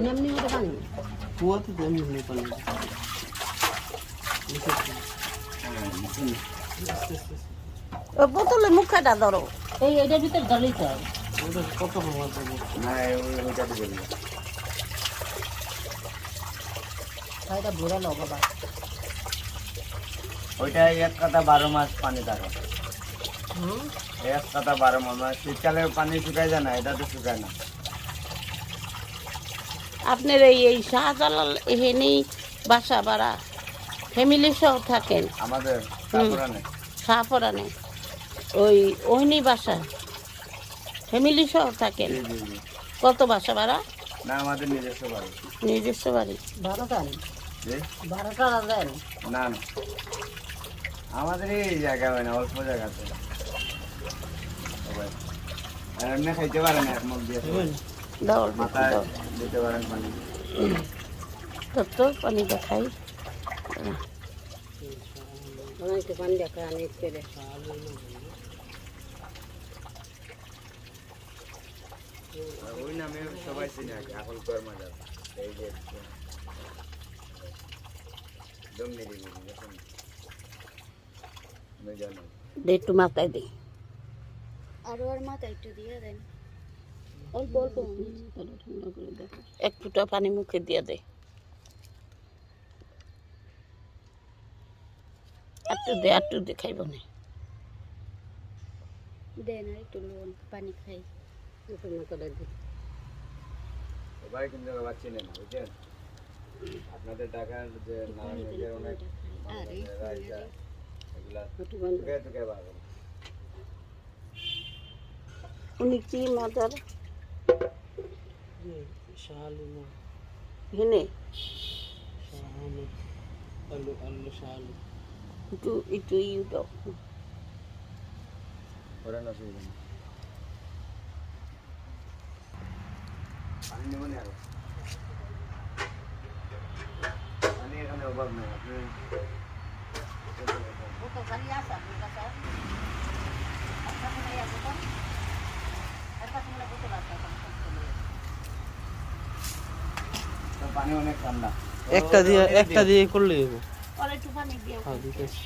এমনি করে পানি কুয়া তো এমনি পানি ও বোতলে মুখটা ধরো এই এটার ভিতর ঢালেই তো ওটা কত প্রমাণ দেবো না ওইটা দিবেন না এটা ভরা নাও বাবা ওইটা এক কাতা 12 মাস পানি থাকে এক কাতা 12 মাস শীতকালে পানি শুকায় যায় না এটা তো শুকায় না আপনার এই শাহজালাল এখানেই বাসা ভাড়া ফ্যামিলি সহ থাকেন আমাদের তারপরে শাহপরানে ওই ওইনি বাসা ফ্যামিলি সহ থাকেন জি জি জি কত বাসা ভাড়া না আমাদের নিজস্ব বাড়ি নিজস্ব বাড়ি 12 টান জি 12 টাকা দেন না না আমাদের এই জায়গা হয় না অল্প জায়গাতে সবাই এমনি খাইতে পারে না এক মুখ দিয়ে ডাউল মাথায় দিতে পারেন পানি তো পানি দেখাই অনেক পানি দেখা অনেক করে ওই নামে সবাই চিনে আর কি এখন কর মজা এই যে দম নেই দিবি দেখুন मैं जाना একটু মাথায় দিই আর ওর মাথা একটু দিয়ে দেন অল্প অল্প ঠান্ডা করে দেখো এক ফুটা পানি মুখে দিয়ে দে একটু দে খাইব না দেন আর একটু লবণ পানি খাই উপর না করে দিই সবাই কিন্তু আবার চিনে না বুঝছেন আপনাদের টাকার যে নারায়ণগঞ্জের অনেক রাইজা এগুলা একটু বন্ধ তোকে পাবেন উনি কি মাদার শালু না হেনে শালু আলু শালু একটু ইউ দাও ওরা না শুনবেন পানি নেব না আরো পানি এখানে অভাব নেই আপনি ওটা খালি আসা আপনার কাছে আপনার কোনো ইয়া বোতল একটা কোনো বোতল আছে পানি অনেক ঠান্ডা একটা দিয়ে করলেই হবে আর একটু পানি দিয়ে হ্যাঁ দিতেছি